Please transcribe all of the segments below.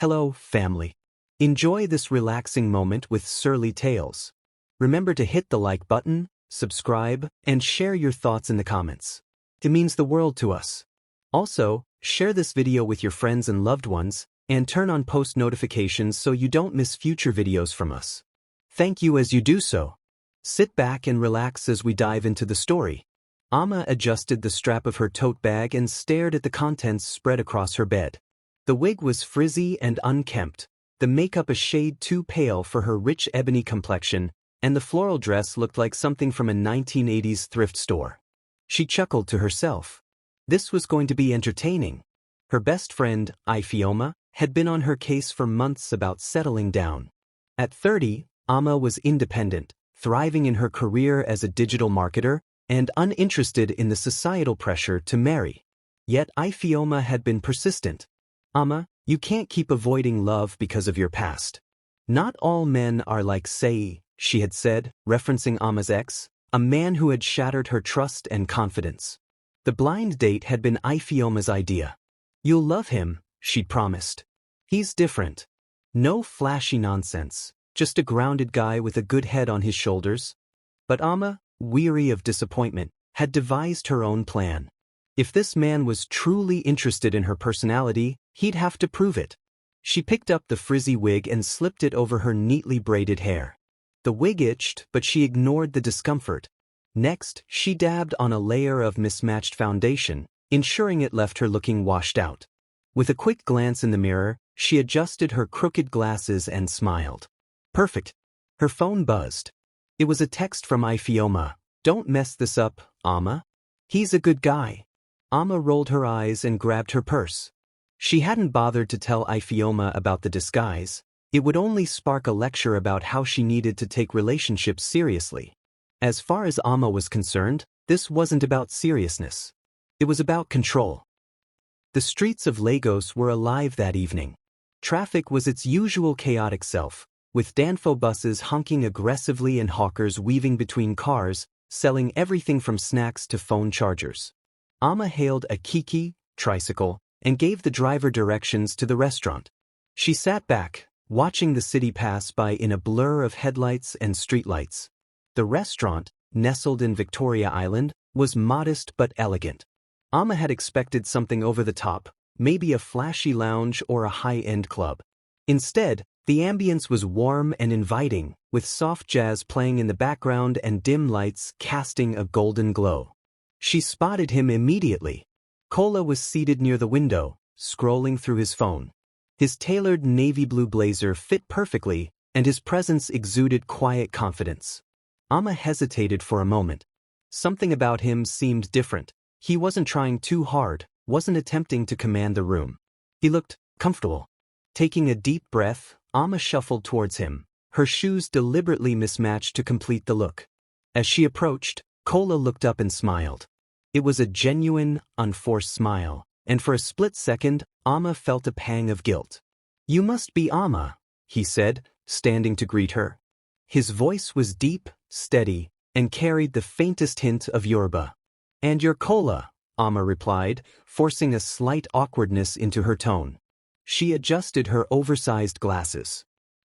Hello, family. Enjoy this relaxing moment with Surly Tales. Remember to hit the like button, subscribe, and share your thoughts in the comments. It means the world to us. Also, share this video with your friends and loved ones, and turn on post notifications so you don't miss future videos from us. Thank you as you do so. Sit back and relax as we dive into the story. Amma adjusted the strap of her tote bag and stared at the contents spread across her bed. The wig was frizzy and unkempt, the makeup a shade too pale for her rich ebony complexion, and the floral dress looked like something from a 1980s thrift store. She chuckled to herself. This was going to be entertaining. Her best friend, Ifeoma, had been on her case for months about settling down. At 30, Amma was independent, thriving in her career as a digital marketer, and uninterested in the societal pressure to marry. Yet Ifeoma had been persistent. Amma, you can't keep avoiding love because of your past. Not all men are like Sei, she had said, referencing Amma's ex, a man who had shattered her trust and confidence. The blind date had been Ifeoma's idea. You'll love him, she'd promised. He's different. No flashy nonsense, just a grounded guy with a good head on his shoulders. But Amma, weary of disappointment, had devised her own plan. If this man was truly interested in her personality, he'd have to prove it. She picked up the frizzy wig and slipped it over her neatly braided hair. The wig itched, but she ignored the discomfort. Next, she dabbed on a layer of mismatched foundation, ensuring it left her looking washed out. With a quick glance in the mirror, she adjusted her crooked glasses and smiled. Perfect. Her phone buzzed. It was a text from Ifeoma. Don't mess this up, Amma. He's a good guy. Amma rolled her eyes and grabbed her purse. She hadn't bothered to tell Ifeoma about the disguise. It would only spark a lecture about how she needed to take relationships seriously. As far as Amma was concerned, this wasn't about seriousness. It was about control. The streets of Lagos were alive that evening. Traffic was its usual chaotic self, with Danfo buses honking aggressively and hawkers weaving between cars, selling everything from snacks to phone chargers. Amma hailed a kiki, tricycle, and gave the driver directions to the restaurant. She sat back, watching the city pass by in a blur of headlights and streetlights. The restaurant, nestled in Victoria Island, was modest but elegant. Amma had expected something over the top, maybe a flashy lounge or a high-end club. Instead, the ambience was warm and inviting, with soft jazz playing in the background and dim lights casting a golden glow. She spotted him immediately. Kola was seated near the window, scrolling through his phone. His tailored navy blue blazer fit perfectly, and his presence exuded quiet confidence. Amma hesitated for a moment. Something about him seemed different. He wasn't trying too hard, wasn't attempting to command the room. He looked comfortable. Taking a deep breath, Amma shuffled towards him, her shoes deliberately mismatched to complete the look. As she approached, Kola looked up and smiled. It was a genuine, unforced smile, and for a split second, Amma felt a pang of guilt. You must be Amma, he said, standing to greet her. His voice was deep, steady, and carried the faintest hint of Yoruba. And you're Kola, Amma replied, forcing a slight awkwardness into her tone. She adjusted her oversized glasses.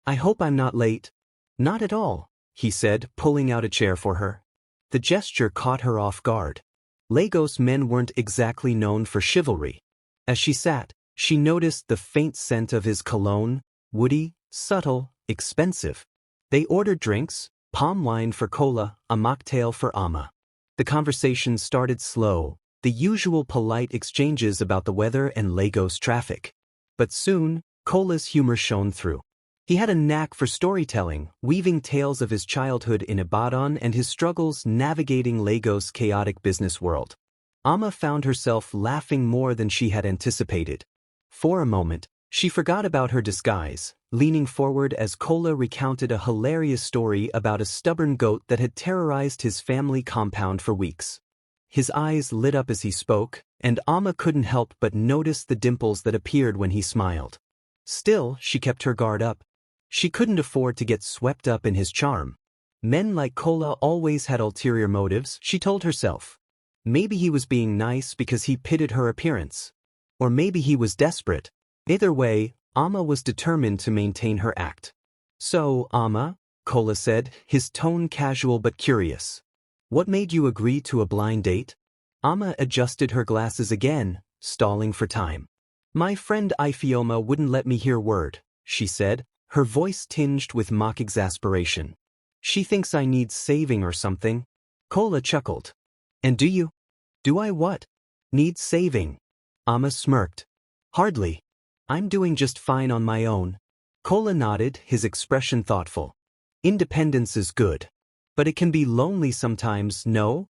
I hope I'm not late. Not at all, he said, pulling out a chair for her. The gesture caught her off guard. Lagos men weren't exactly known for chivalry. As she sat, she noticed the faint scent of his cologne, woody, subtle, expensive. They ordered drinks, palm wine for Kola, a mocktail for Amma. The conversation started slow, the usual polite exchanges about the weather and Lagos traffic. But soon, Kola's humor shone through. He had a knack for storytelling, weaving tales of his childhood in Ibadan and his struggles navigating Lagos' chaotic business world. Amma found herself laughing more than she had anticipated. For a moment, she forgot about her disguise, leaning forward as Kola recounted a hilarious story about a stubborn goat that had terrorized his family compound for weeks. His eyes lit up as he spoke, and Amma couldn't help but notice the dimples that appeared when he smiled. Still, she kept her guard up. She couldn't afford to get swept up in his charm. Men like Kola always had ulterior motives, she told herself. Maybe he was being nice because he pitted her appearance. Or maybe he was desperate. Either way, Amma was determined to maintain her act. So, Amma, Kola said, his tone casual but curious. What made you agree to a blind date? Amma adjusted her glasses again, stalling for time. My friend Ifioma wouldn't let me hear word, she said, her voice tinged with mock exasperation. She thinks I need saving or something. Kola chuckled. And do you? Do I what? Need saving? Amma smirked. Hardly. I'm doing just fine on my own. Kola nodded, his expression thoughtful. Independence is good. But it can be lonely sometimes, no?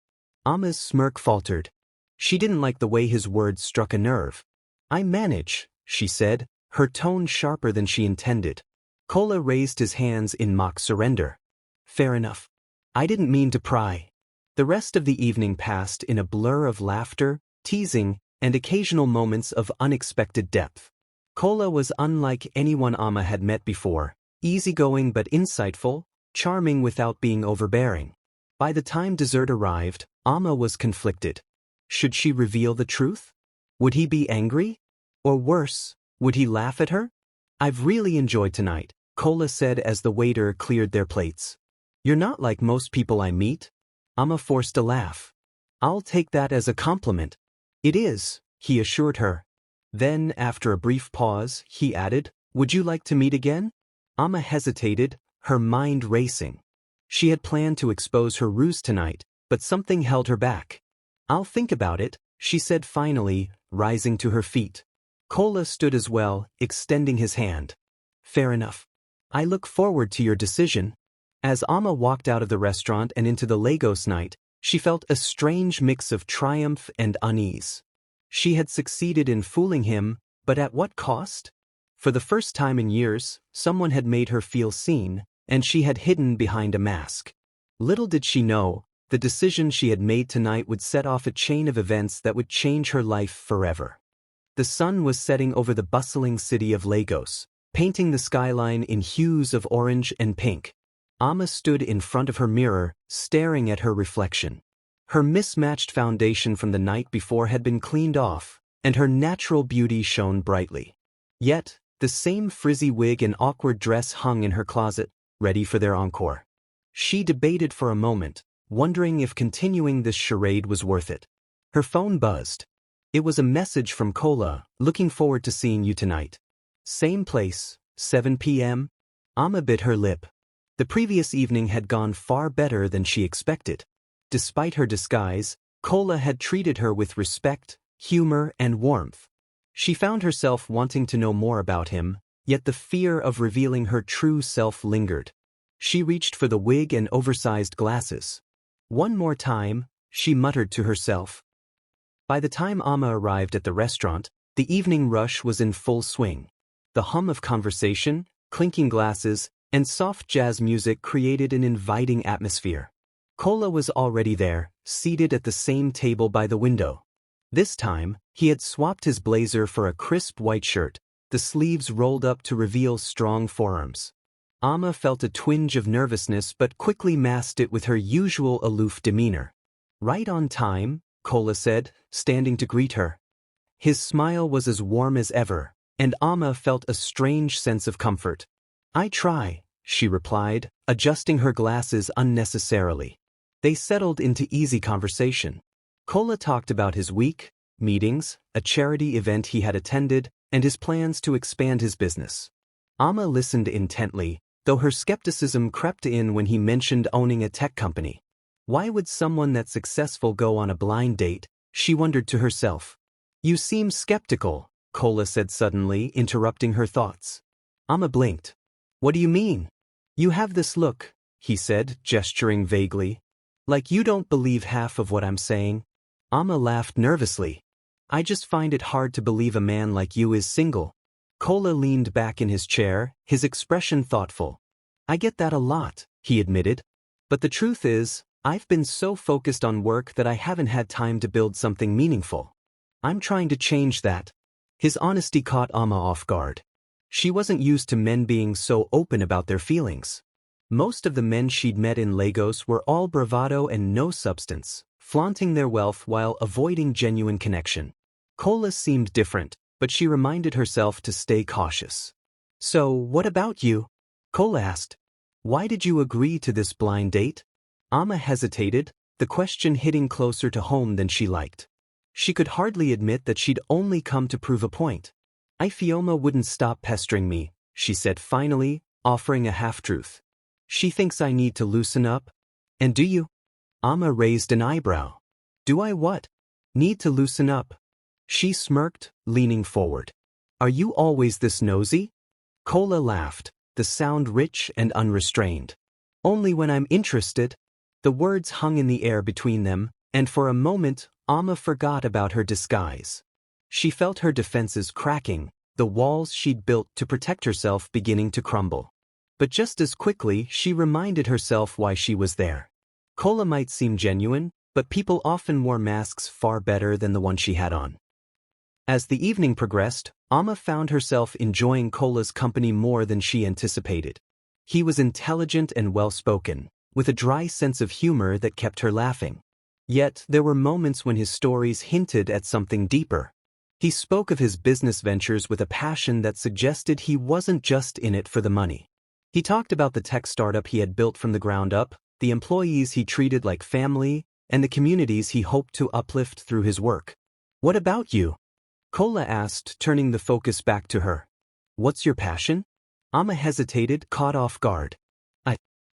Amma's smirk faltered. She didn't like the way his words struck a nerve. I manage, she said, her tone sharper than she intended. Kola raised his hands in mock surrender. Fair enough. I didn't mean to pry. The rest of the evening passed in a blur of laughter, teasing, and occasional moments of unexpected depth. Kola was unlike anyone Amma had met before, easygoing but insightful, charming without being overbearing. By the time dessert arrived, Amma was conflicted. Should she reveal the truth? Would he be angry? Or worse, would he laugh at her? I've really enjoyed tonight, Kola said as the waiter cleared their plates. You're not like most people I meet? Amma forced a laugh. I'll take that as a compliment. It is, he assured her. Then, after a brief pause, he added, Would you like to meet again? Amma hesitated, her mind racing. She had planned to expose her ruse tonight, but something held her back. I'll think about it, she said finally, rising to her feet. Kola stood as well, extending his hand. Fair enough. I look forward to your decision. As Amma walked out of the restaurant and into the Lagos night, she felt a strange mix of triumph and unease. She had succeeded in fooling him, but at what cost? For the first time in years, someone had made her feel seen, and she had hidden behind a mask. Little did she know, the decision she had made tonight would set off a chain of events that would change her life forever. The sun was setting over the bustling city of Lagos, painting the skyline in hues of orange and pink. Amma stood in front of her mirror, staring at her reflection. Her mismatched foundation from the night before had been cleaned off, and her natural beauty shone brightly. Yet, the same frizzy wig and awkward dress hung in her closet, ready for their encore. She debated for a moment, wondering if continuing this charade was worth it. Her phone buzzed. It was a message from Kola, looking forward to seeing you tonight. Same place, 7 p.m. Amma bit her lip. The previous evening had gone far better than she expected. Despite her disguise, Kola had treated her with respect, humor, and warmth. She found herself wanting to know more about him, yet the fear of revealing her true self lingered. She reached for the wig and oversized glasses. One more time, she muttered to herself. By the time Amma arrived at the restaurant, the evening rush was in full swing. The hum of conversation, clinking glasses, and soft jazz music created an inviting atmosphere. Kola was already there, seated at the same table by the window. This time, he had swapped his blazer for a crisp white shirt, the sleeves rolled up to reveal strong forearms. Amma felt a twinge of nervousness but quickly masked it with her usual aloof demeanor. Right on time, Kola said, standing to greet her. His smile was as warm as ever, and Amma felt a strange sense of comfort. I try, she replied, adjusting her glasses unnecessarily. They settled into easy conversation. Kola talked about his week, meetings, a charity event he had attended, and his plans to expand his business. Amma listened intently, though her skepticism crept in when he mentioned owning a tech company. Why would someone that successful go on a blind date, she wondered to herself. You seem skeptical, Kola said suddenly, interrupting her thoughts. Amma blinked. What do you mean? You have this look, he said, gesturing vaguely. Like you don't believe half of what I'm saying. Amma laughed nervously. I just find it hard to believe a man like you is single. Kola leaned back in his chair, his expression thoughtful. I get that a lot, he admitted. But the truth is, I've been so focused on work that I haven't had time to build something meaningful. I'm trying to change that. His honesty caught Amma off guard. She wasn't used to men being so open about their feelings. Most of the men she'd met in Lagos were all bravado and no substance, flaunting their wealth while avoiding genuine connection. Kola seemed different, but she reminded herself to stay cautious. "So, what about you?" Kola asked. "Why did you agree to this blind date?" Amma hesitated, the question hitting closer to home than she liked. She could hardly admit that she'd only come to prove a point. "Ifeoma wouldn't stop pestering me," she said finally, offering a half-truth. "She thinks I need to loosen up." "And do you?" Amma raised an eyebrow. "Do I what?" "Need to loosen up." She smirked, leaning forward. "Are you always this nosy?" Kola laughed, the sound rich and unrestrained. "Only when I'm interested." The words hung in the air between them, and for a moment, Amma forgot about her disguise. She felt her defenses cracking, the walls she'd built to protect herself beginning to crumble. But just as quickly, she reminded herself why she was there. Kola might seem genuine, but people often wore masks far better than the one she had on. As the evening progressed, Amma found herself enjoying Kola's company more than she anticipated. He was intelligent and well-spoken, with a dry sense of humor that kept her laughing. Yet, there were moments when his stories hinted at something deeper. He spoke of his business ventures with a passion that suggested he wasn't just in it for the money. He talked about the tech startup he had built from the ground up, the employees he treated like family, and the communities he hoped to uplift through his work. "What about you?" Kola asked, turning the focus back to her. "What's your passion?" Amma hesitated, caught off guard.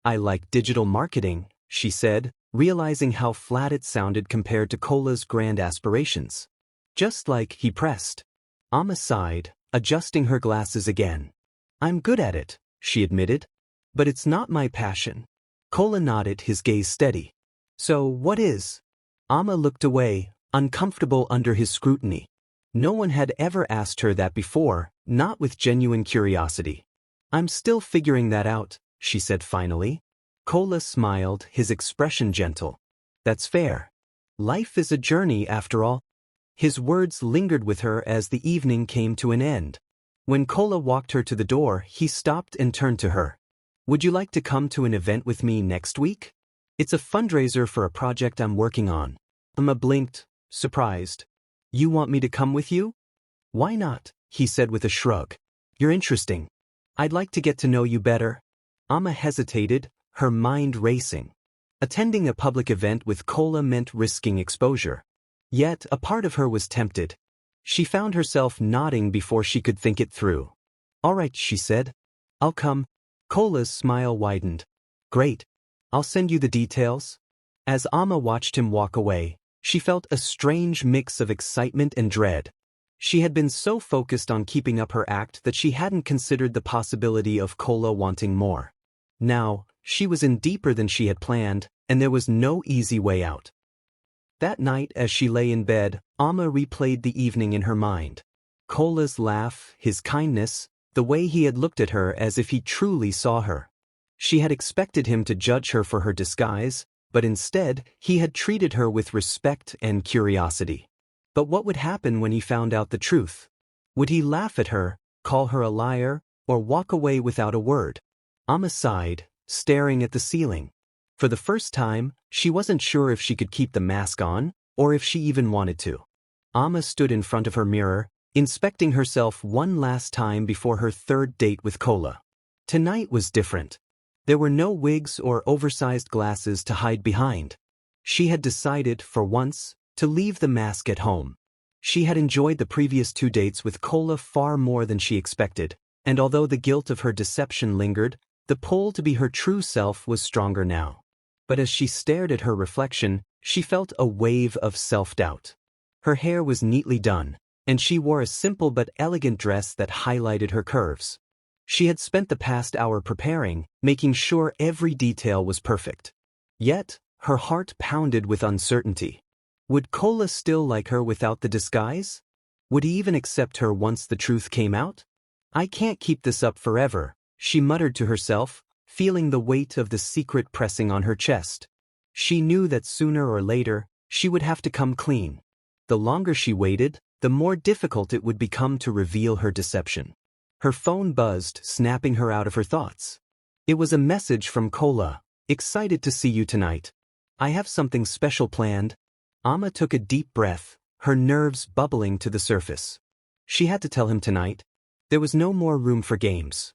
I like digital marketing," she said, realizing how flat it sounded compared to Kola's grand aspirations. "Just like," he pressed. Amma sighed, adjusting her glasses again. "I'm good at it," she admitted. "But it's not my passion." Kola nodded, his gaze steady. "So, what is?" Amma looked away, uncomfortable under his scrutiny. No one had ever asked her that before, not with genuine curiosity. "I'm still figuring that out," she said finally. Kola smiled, his expression gentle. "That's fair. Life is a journey after all." His words lingered with her as the evening came to an end. When Kola walked her to the door, he stopped and turned to her. "Would you like to come to an event with me next week? It's a fundraiser for a project I'm working on." Amma blinked, surprised. "You want me to come with you?" "Why not?" he said with a shrug. "You're interesting. I'd like to get to know you better." Amma hesitated, her mind racing. Attending a public event with Kola meant risking exposure. Yet, a part of her was tempted. She found herself nodding before she could think it through. "All right," she said. "I'll come." Kola's smile widened. "Great. I'll send you the details." As Amma watched him walk away, she felt a strange mix of excitement and dread. She had been so focused on keeping up her act that she hadn't considered the possibility of Kola wanting more. Now, she was in deeper than she had planned, and there was no easy way out. That night, as she lay in bed, Amma replayed the evening in her mind. Kola's laugh, his kindness, the way he had looked at her as if he truly saw her. She had expected him to judge her for her disguise, but instead, he had treated her with respect and curiosity. But what would happen when he found out the truth? Would he laugh at her, call her a liar, or walk away without a word? Amma sighed, staring at the ceiling. For the first time, she wasn't sure if she could keep the mask on, or if she even wanted to. Amma stood in front of her mirror, inspecting herself one last time before her third date with Kola. Tonight was different. There were no wigs or oversized glasses to hide behind. She had decided, for once, to leave the mask at home. She had enjoyed the previous 2 dates with Kola far more than she expected, and although the guilt of her deception lingered, the pull to be her true self was stronger now. But as she stared at her reflection, she felt a wave of self-doubt. Her hair was neatly done, and she wore a simple but elegant dress that highlighted her curves. She had spent the past hour preparing, making sure every detail was perfect. Yet, her heart pounded with uncertainty. Would Kola still like her without the disguise? Would he even accept her once the truth came out? "I can't keep this up forever," she muttered to herself, feeling the weight of the secret pressing on her chest. She knew that sooner or later, she would have to come clean. The longer she waited, the more difficult it would become to reveal her deception. Her phone buzzed, snapping her out of her thoughts. It was a message from Kola. "Excited to see you tonight. I have something special planned." Amma took a deep breath, her nerves bubbling to the surface. She had to tell him tonight. There was no more room for games.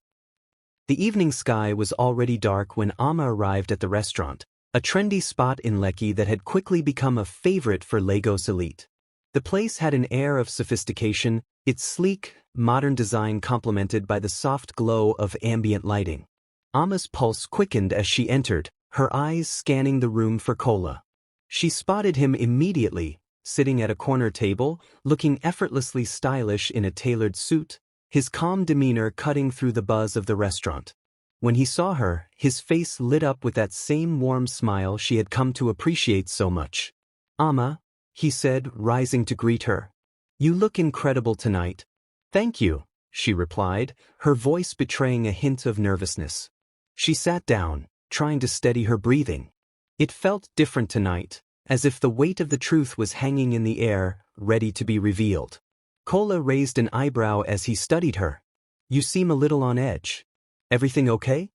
The evening sky was already dark when Amma arrived at the restaurant, a trendy spot in Lekki that had quickly become a favorite for Lagos elite. The place had an air of sophistication, its sleek, modern design complemented by the soft glow of ambient lighting. Amma's pulse quickened as she entered, her eyes scanning the room for Kola. She spotted him immediately, sitting at a corner table, looking effortlessly stylish in a tailored suit, his calm demeanor cutting through the buzz of the restaurant. When he saw her, his face lit up with that same warm smile she had come to appreciate so much. "Amma," he said, rising to greet her. "You look incredible tonight." "Thank you," she replied, her voice betraying a hint of nervousness. She sat down, trying to steady her breathing. It felt different tonight, as if the weight of the truth was hanging in the air, ready to be revealed. Kola raised an eyebrow as he studied her. "You seem a little on edge. Everything okay?"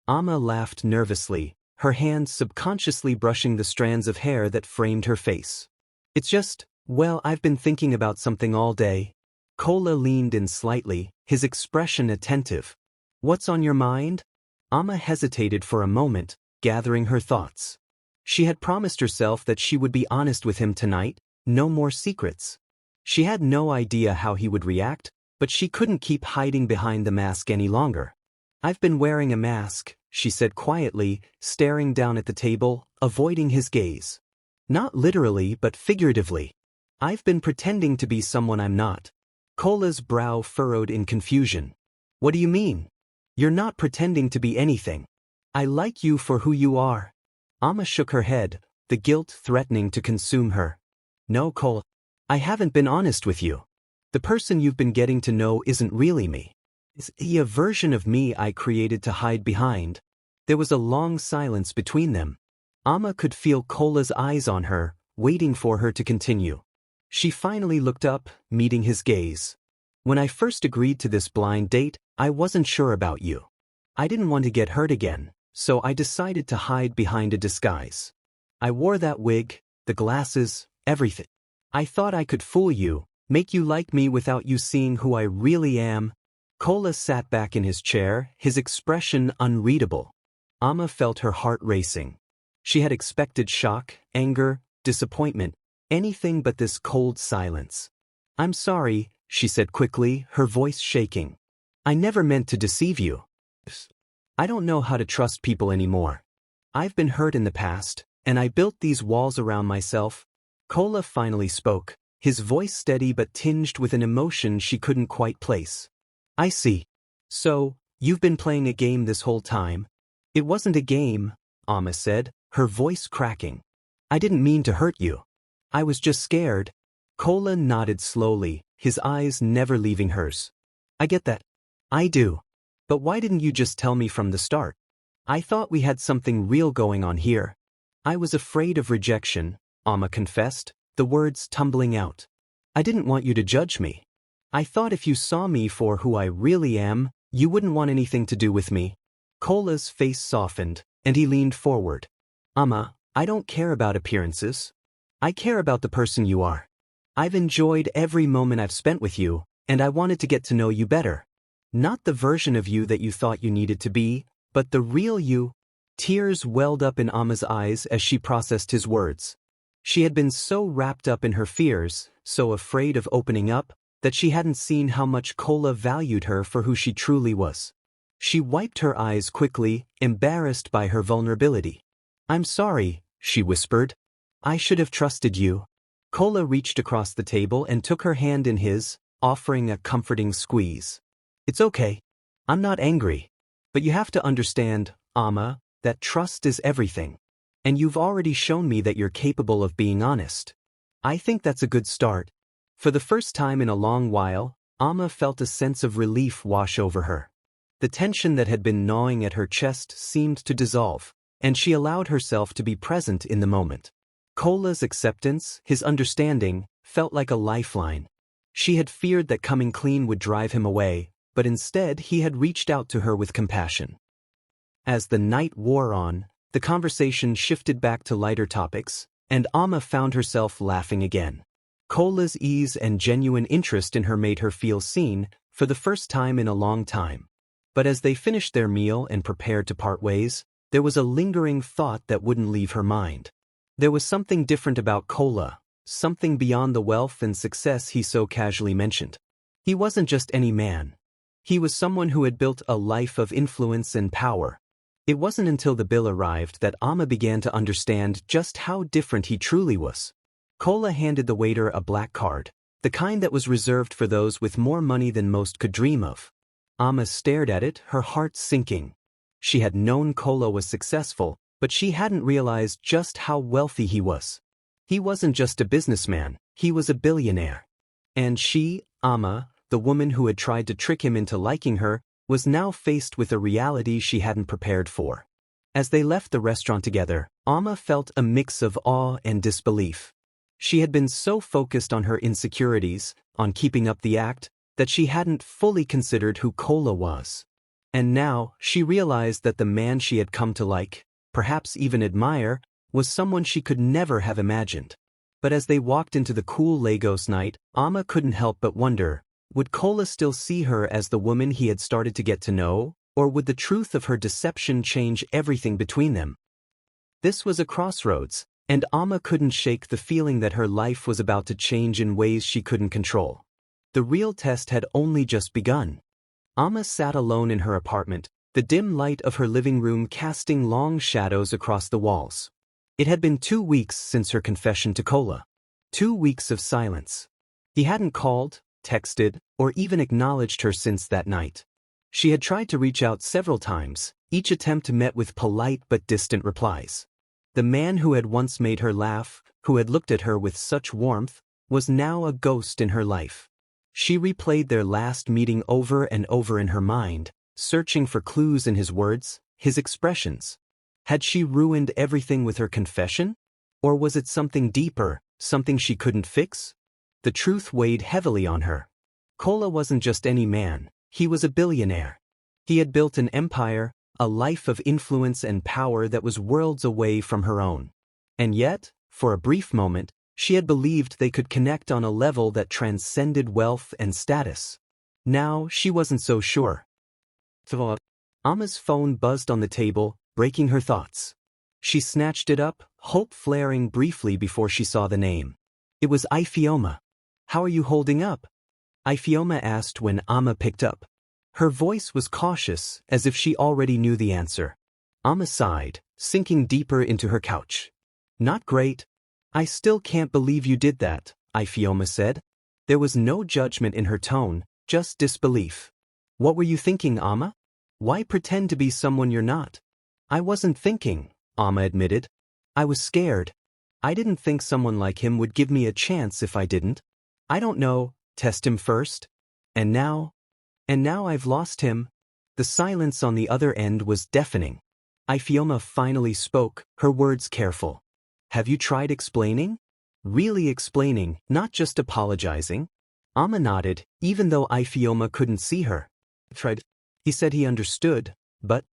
Amma laughed nervously, her hands subconsciously brushing the strands of hair that framed her face. "It's just, well, I've been thinking about something all day." Kola leaned in slightly, his expression attentive. "What's on your mind?" Amma hesitated for a moment, gathering her thoughts. She had promised herself that she would be honest with him tonight, no more secrets. She had no idea how he would react, but she couldn't keep hiding behind the mask any longer. "I've been wearing a mask," she said quietly, staring down at the table, avoiding his gaze. "Not literally but figuratively. I've been pretending to be someone I'm not." Kola's brow furrowed in confusion. "What do you mean? You're not pretending to be anything. I like you for who you are." Amma shook her head, the guilt threatening to consume her. "No, Kola. I haven't been honest with you. The person you've been getting to know isn't really me. It's a version of me I created to hide behind." There was a long silence between them. Amma could feel Kola's eyes on her, waiting for her to continue. She finally looked up, meeting his gaze. "When I first agreed to this blind date, I wasn't sure about you. I didn't want to get hurt again, so I decided to hide behind a disguise. I wore that wig, the glasses, everything. I thought I could fool you, make you like me without you seeing who I really am." Kola sat back in his chair, his expression unreadable. Amma felt her heart racing. She had expected shock, anger, disappointment, anything but this cold silence. "I'm sorry," she said quickly, her voice shaking. "I never meant to deceive you. I don't know how to trust people anymore. I've been hurt in the past, and I built these walls around myself." Kola finally spoke, his voice steady but tinged with an emotion she couldn't quite place. "I see. So, you've been playing a game this whole time?" "It wasn't a game," Amma said, her voice cracking. "I didn't mean to hurt you. I was just scared." Kola nodded slowly, his eyes never leaving hers. "I get that. I do. But why didn't you just tell me from the start? I thought we had something real going on here." "I was afraid of rejection," Amma confessed, the words tumbling out. "I didn't want you to judge me. I thought if you saw me for who I really am, you wouldn't want anything to do with me." Kola's face softened, and he leaned forward. "Amma, I don't care about appearances. I care about the person you are. I've enjoyed every moment I've spent with you, and I wanted to get to know you better. Not the version of you that you thought you needed to be, but the real you." Tears welled up in Amma's eyes as she processed his words. She had been so wrapped up in her fears, so afraid of opening up, that she hadn't seen how much Kola valued her for who she truly was. She wiped her eyes quickly, embarrassed by her vulnerability. "I'm sorry," she whispered. "I should have trusted you." Kola reached across the table and took her hand in his, offering a comforting squeeze. "It's okay. I'm not angry. But you have to understand, Amma, that trust is everything. And you've already shown me that you're capable of being honest. I think that's a good start." For the first time in a long while, Amma felt a sense of relief wash over her. The tension that had been gnawing at her chest seemed to dissolve, and she allowed herself to be present in the moment. Kola's acceptance, his understanding, felt like a lifeline. She had feared that coming clean would drive him away, but instead he had reached out to her with compassion. As the night wore on, the conversation shifted back to lighter topics, and Amma found herself laughing again. Kola's ease and genuine interest in her made her feel seen, for the first time in a long time. But as they finished their meal and prepared to part ways, there was a lingering thought that wouldn't leave her mind. There was something different about Kola, something beyond the wealth and success he so casually mentioned. He wasn't just any man. He was someone who had built a life of influence and power. It wasn't until the bill arrived that Amma began to understand just how different he truly was. Kola handed the waiter a black card, the kind that was reserved for those with more money than most could dream of. Amma stared at it, her heart sinking. She had known Kola was successful, but she hadn't realized just how wealthy he was. He wasn't just a businessman, he was a billionaire. And she, Amma, the woman who had tried to trick him into liking her, was now faced with a reality she hadn't prepared for. As they left the restaurant together, Amma felt a mix of awe and disbelief. She had been so focused on her insecurities, on keeping up the act, that she hadn't fully considered who Kola was. And now, she realized that the man she had come to like, perhaps even admire, was someone she could never have imagined. But as they walked into the cool Lagos night, Amma couldn't help but wonder, would Kola still see her as the woman he had started to get to know, or would the truth of her deception change everything between them? This was a crossroads, and Amma couldn't shake the feeling that her life was about to change in ways she couldn't control. The real test had only just begun. Amma sat alone in her apartment, the dim light of her living room casting long shadows across the walls. It had been 2 weeks since her confession to Kola. 2 weeks of silence. He hadn't called, texted, or even acknowledged her since that night. She had tried to reach out several times, each attempt met with polite but distant replies. The man who had once made her laugh, who had looked at her with such warmth, was now a ghost in her life. She replayed their last meeting over and over in her mind, searching for clues in his words, his expressions. Had she ruined everything with her confession? Or was it something deeper, something she couldn't fix? The truth weighed heavily on her. Kola wasn't just any man, he was a billionaire. He had built an empire, a life of influence and power that was worlds away from her own. And yet, for a brief moment, she had believed they could connect on a level that transcended wealth and status. Now, she wasn't so sure. Amma's phone buzzed on the table, breaking her thoughts. She snatched it up, hope flaring briefly before she saw the name. It was Ifeoma. "How are you holding up?" Ifeoma asked when Amma picked up. Her voice was cautious, as if she already knew the answer. Amma sighed, sinking deeper into her couch. "Not great. I still can't believe you did that," Ifeoma said. There was no judgment in her tone, just disbelief. "What were you thinking, Amma? Why pretend to be someone you're not?" "I wasn't thinking," Amma admitted. "I was scared. I didn't think someone like him would give me a chance if I didn't. I don't know, test him first. And now I've lost him." The silence on the other end was deafening. Ifeoma finally spoke, her words careful. "Have you tried explaining? Really explaining, not just apologizing?" Amma nodded, even though Ifeoma couldn't see her. "Tried. He said he understood, but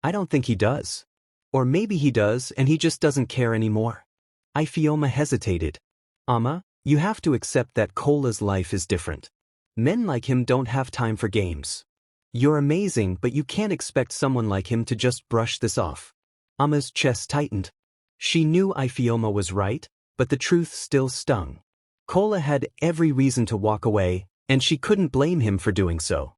I don't think he does. Or maybe he does and he just doesn't care anymore." Ifeoma hesitated. "Amma, you have to accept that Kola's life is different. Men like him don't have time for games. You're amazing, but you can't expect someone like him to just brush this off." Amma's chest tightened. She knew Ifeoma was right, but the truth still stung. Kola had every reason to walk away, and she couldn't blame him for doing so.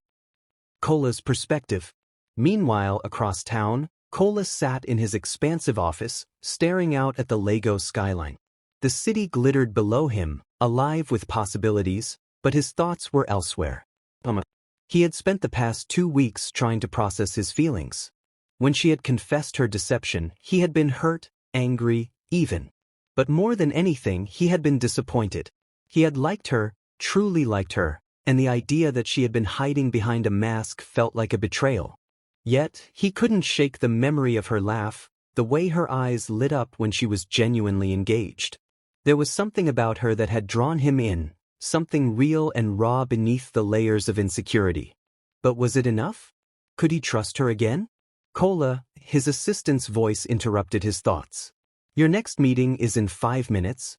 Kola's perspective. Meanwhile, across town, Kola sat in his expansive office, staring out at the Lagos skyline. The city glittered below him, alive with possibilities, but his thoughts were elsewhere. He had spent the past 2 weeks trying to process his feelings. When she had confessed her deception, he had been hurt, angry, even. But more than anything, he had been disappointed. He had liked her, truly liked her, and the idea that she had been hiding behind a mask felt like a betrayal. Yet, he couldn't shake the memory of her laugh, the way her eyes lit up when she was genuinely engaged. There was something about her that had drawn him in, something real and raw beneath the layers of insecurity. But was it enough? Could he trust her again? Kola, his assistant's voice interrupted his thoughts. "Your next meeting is in 5 minutes."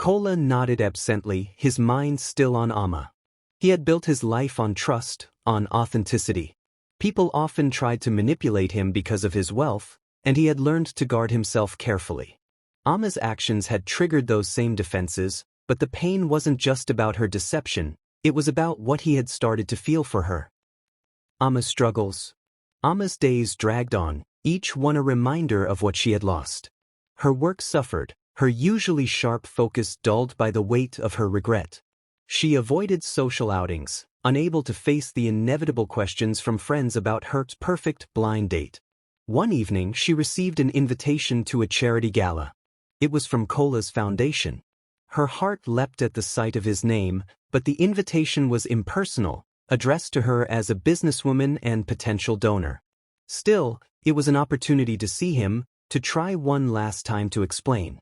Kola nodded absently, his mind still on Amma. He had built his life on trust, on authenticity. People often tried to manipulate him because of his wealth, and he had learned to guard himself carefully. Amma's actions had triggered those same defenses, but the pain wasn't just about her deception, it was about what he had started to feel for her. Amma's struggles. Amma's days dragged on, each one a reminder of what she had lost. Her work suffered, her usually sharp focus dulled by the weight of her regret. She avoided social outings, unable to face the inevitable questions from friends about her perfect blind date. One evening she received an invitation to a charity gala. It was from Kola's foundation. Her heart leapt at the sight of his name, but the invitation was impersonal, addressed to her as a businesswoman and potential donor. Still, it was an opportunity to see him, to try one last time to explain.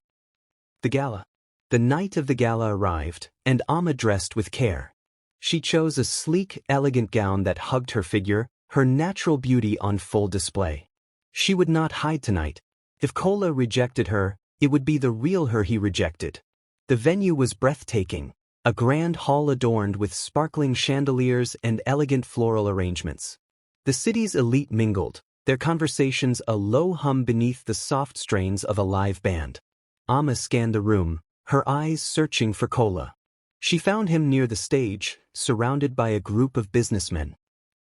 The gala. The night of the gala arrived, and Amma dressed with care. She chose a sleek, elegant gown that hugged her figure, her natural beauty on full display. She would not hide tonight. If Kola rejected her, it would be the real her he rejected. The venue was breathtaking, a grand hall adorned with sparkling chandeliers and elegant floral arrangements. The city's elite mingled, their conversations a low hum beneath the soft strains of a live band. Amma scanned the room, her eyes searching for Kola. She found him near the stage, surrounded by a group of businessmen.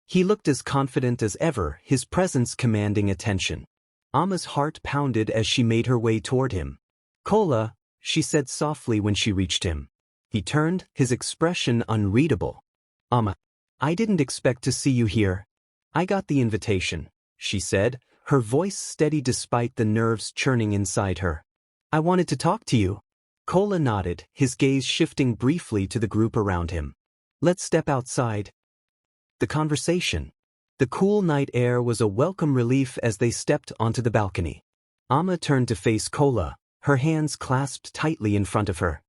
He looked as confident as ever, his presence commanding attention. Amma's heart pounded as she made her way toward him. "Kola," she said softly when she reached him. He turned, his expression unreadable. "Amma, I didn't expect to see you here. I got the invitation," she said, her voice steady despite the nerves churning inside her. "I wanted to talk to you." Kola nodded, his gaze shifting briefly to the group around him. "Let's step outside." The conversation. The cool night air was a welcome relief as they stepped onto the balcony. Amma turned to face Kola, her hands clasped tightly in front of her.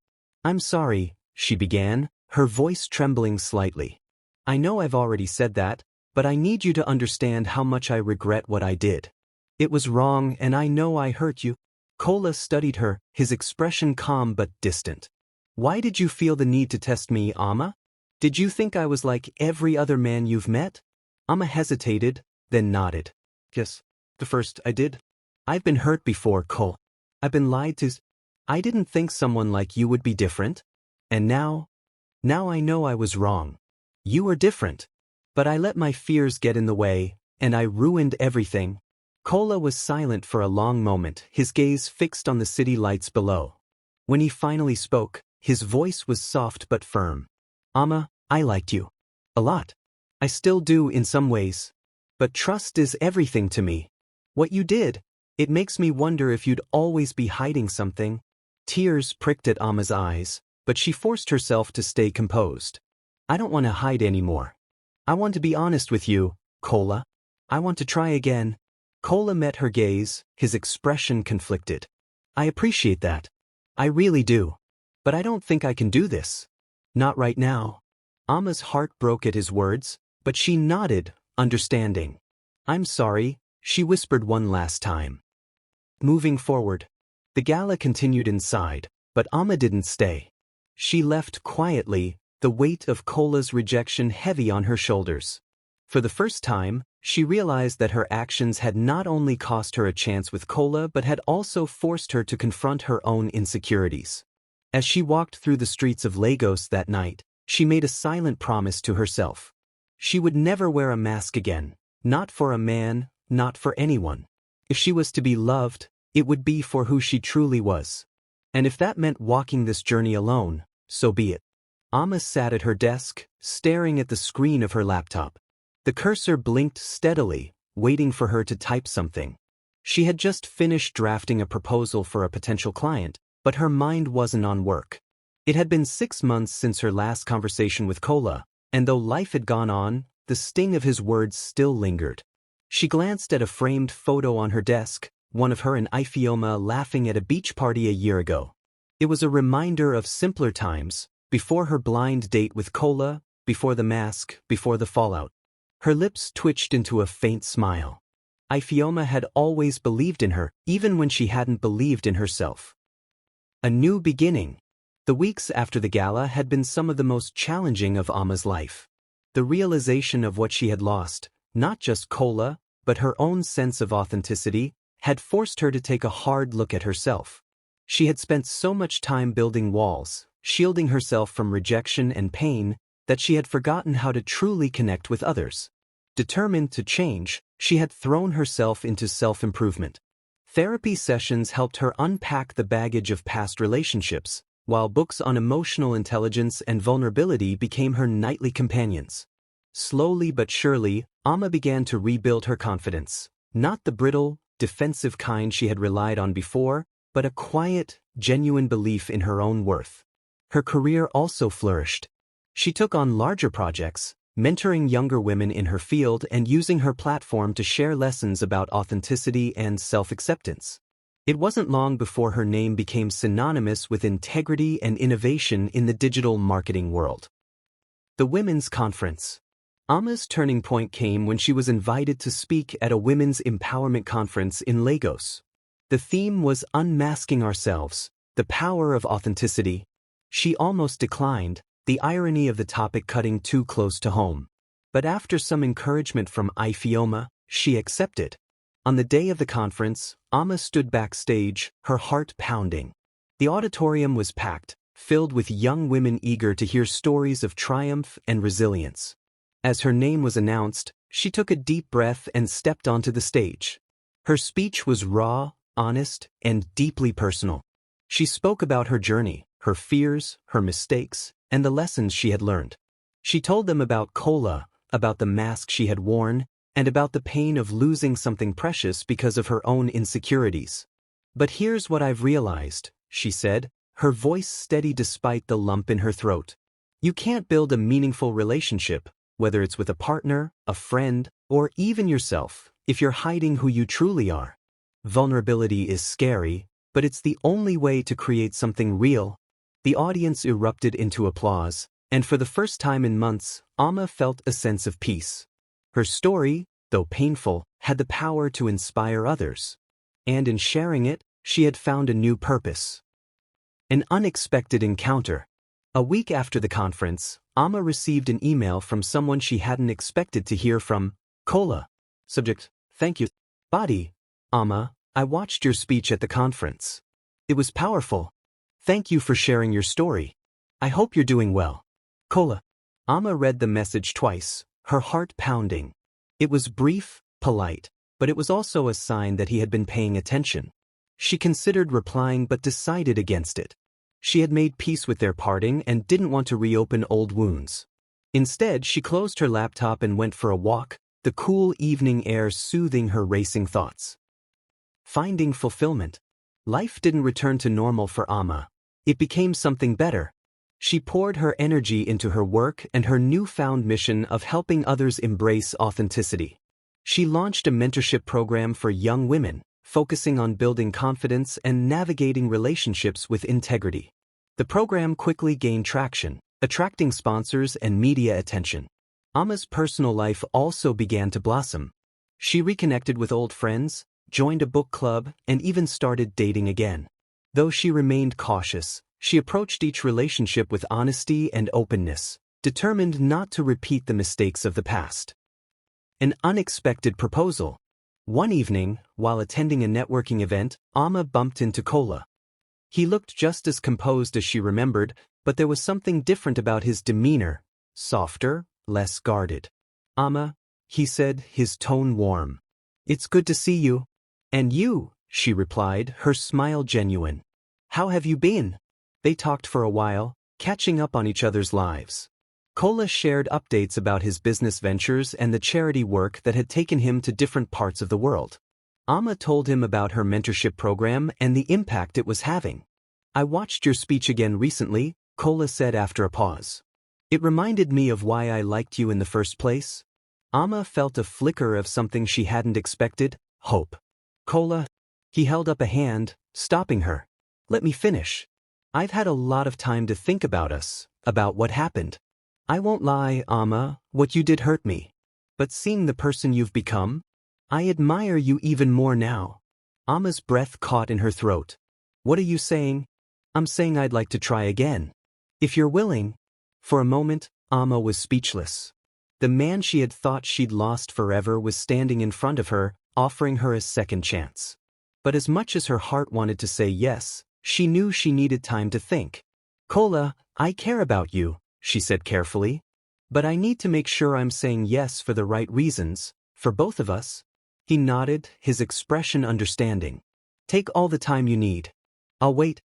"I'm sorry," she began, her voice trembling slightly. "I know I've already said that, but I need you to understand how much I regret what I did. It was wrong and I know I hurt you." Kola studied her, his expression calm but distant. "Why did you feel the need to test me, Amma? Did you think I was like every other man you've met?" Amma hesitated, then nodded. "Yes, the first I did. I've been hurt before, Kola. I've been lied to. I didn't think someone like you would be different. And now I know I was wrong. You are different. But I let my fears get in the way, and I ruined everything." Kola was silent for a long moment, his gaze fixed on the city lights below. When he finally spoke, his voice was soft but firm. "Amma, I liked you. A lot. I still do in some ways. But trust is everything to me. What you did, it makes me wonder if you'd always be hiding something." Tears pricked at Amma's eyes, but she forced herself to stay composed. "I don't want to hide anymore. I want to be honest with you, Kola. I want to try again." Kola met her gaze, his expression conflicted. "I appreciate that. I really do. But I don't think I can do this. Not right now." Amma's heart broke at his words, but she nodded, understanding. "I'm sorry," she whispered one last time. Moving forward. The gala continued inside, but Amma didn't stay. She left quietly, the weight of Kola's rejection heavy on her shoulders. For the first time, she realized that her actions had not only cost her a chance with Kola but had also forced her to confront her own insecurities. As she walked through the streets of Lagos that night, she made a silent promise to herself. She would never wear a mask again, not for a man, not for anyone. If she was to be loved, it would be for who she truly was. And if that meant walking this journey alone, so be it. Amma sat at her desk, staring at the screen of her laptop. The cursor blinked steadily, waiting for her to type something. She had just finished drafting a proposal for a potential client, but her mind wasn't on work. It had been 6 months since her last conversation with Kola, and though life had gone on, the sting of his words still lingered. She glanced at a framed photo on her desk, one of her and Ifeoma laughing at a beach party a year ago. It was a reminder of simpler times, before her blind date with Kola, before the mask, before the fallout. Her lips twitched into a faint smile. Ifeoma had always believed in her, even when she hadn't believed in herself. A new beginning. The weeks after the gala had been some of the most challenging of Amma's life. The realization of what she had lost, not just Kola, but her own sense of authenticity, had forced her to take a hard look at herself. She had spent so much time building walls, shielding herself from rejection and pain, that she had forgotten how to truly connect with others. Determined to change, she had thrown herself into self-improvement. Therapy sessions helped her unpack the baggage of past relationships, while books on emotional intelligence and vulnerability became her nightly companions. Slowly but surely, Amma began to rebuild her confidence, not the brittle, defensive kind she had relied on before, but a quiet, genuine belief in her own worth. Her career also flourished. She took on larger projects, mentoring younger women in her field and using her platform to share lessons about authenticity and self-acceptance. It wasn't long before her name became synonymous with integrity and innovation in the digital marketing world. The Women's Conference. Amma's turning point came when she was invited to speak at a women's empowerment conference in Lagos. The theme was Unmasking Ourselves, the Power of Authenticity. She almost declined, the irony of the topic cutting too close to home. But after some encouragement from Ifeoma, she accepted. On the day of the conference, Amma stood backstage, her heart pounding. The auditorium was packed, filled with young women eager to hear stories of triumph and resilience. As her name was announced, she took a deep breath and stepped onto the stage. Her speech was raw, honest, and deeply personal. She spoke about her journey, her fears, her mistakes, and the lessons she had learned. She told them about Kola, about the mask she had worn, and about the pain of losing something precious because of her own insecurities. "But here's what I've realized," she said, her voice steady despite the lump in her throat. "You can't build a meaningful relationship, whether it's with a partner, a friend, or even yourself, if you're hiding who you truly are. Vulnerability is scary, but it's the only way to create something real." The audience erupted into applause, and for the first time in months, Amma felt a sense of peace. Her story, though painful, had the power to inspire others. And in sharing it, she had found a new purpose. An unexpected encounter. A week after the conference, Amma received an email from someone she hadn't expected to hear from. Kola. Subject: Thank you. Body: Amma, I watched your speech at the conference. It was powerful. Thank you for sharing your story. I hope you're doing well. Kola. Amma read the message twice, her heart pounding. It was brief, polite, but it was also a sign that he had been paying attention. She considered replying but decided against it. She had made peace with their parting and didn't want to reopen old wounds. Instead, she closed her laptop and went for a walk, the cool evening air soothing her racing thoughts. Finding fulfillment. Life didn't return to normal for Amma. It became something better. She poured her energy into her work and her newfound mission of helping others embrace authenticity. She launched a mentorship program for young women, focusing on building confidence and navigating relationships with integrity. The program quickly gained traction, attracting sponsors and media attention. Amma's personal life also began to blossom. She reconnected with old friends, joined a book club, and even started dating again. Though she remained cautious, she approached each relationship with honesty and openness, determined not to repeat the mistakes of the past. An unexpected proposal. One evening, while attending a networking event, Amma bumped into Kola. He looked just as composed as she remembered, but there was something different about his demeanor, softer, less guarded. "Amma," he said, his tone warm. "It's good to see you." "And you," she replied, her smile genuine. "How have you been?" They talked for a while, catching up on each other's lives. Kola shared updates about his business ventures and the charity work that had taken him to different parts of the world. Amma told him about her mentorship program and the impact it was having. "I watched your speech again recently," Kola said after a pause. "It reminded me of why I liked you in the first place." Amma felt a flicker of something she hadn't expected: hope. "Kola," he held up a hand, stopping her. "Let me finish. I've had a lot of time to think about us, about what happened. I won't lie, Amma, what you did hurt me. But seeing the person you've become, I admire you even more now." Amma's breath caught in her throat. "What are you saying?" I'm saying I'd like to try again. If you're willing. For a moment, Amma was speechless. The man she had thought she'd lost forever was standing in front of her, offering her a second chance. But as much as her heart wanted to say yes, she knew she needed time to think. Kola, I care about you, she said carefully. But I need to make sure I'm saying yes for the right reasons, for both of us. He nodded, his expression understanding. Take all the time you need. I'll wait.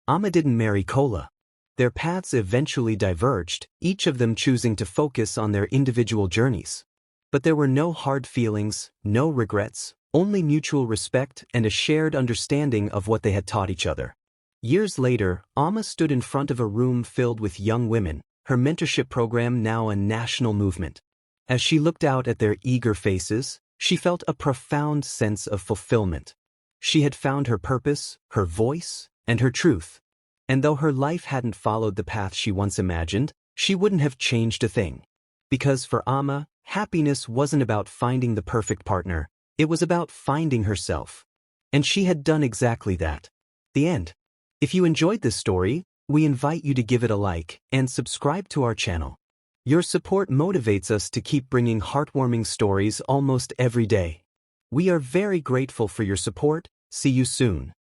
Amma didn't marry Kola. Their paths eventually diverged, each of them choosing to focus on their individual journeys. But there were no hard feelings, no regrets, only mutual respect and a shared understanding of what they had taught each other. Years later, Amma stood in front of a room filled with young women, her mentorship program now a national movement. As she looked out at their eager faces, she felt a profound sense of fulfillment. She had found her purpose, her voice, and her truth. And though her life hadn't followed the path she once imagined, she wouldn't have changed a thing. Because for Amma, happiness wasn't about finding the perfect partner, it was about finding herself. And she had done exactly that. The end. If you enjoyed this story, we invite you to give it a like and subscribe to our channel. Your support motivates us to keep bringing heartwarming stories almost every day. We are very grateful for your support. See you soon.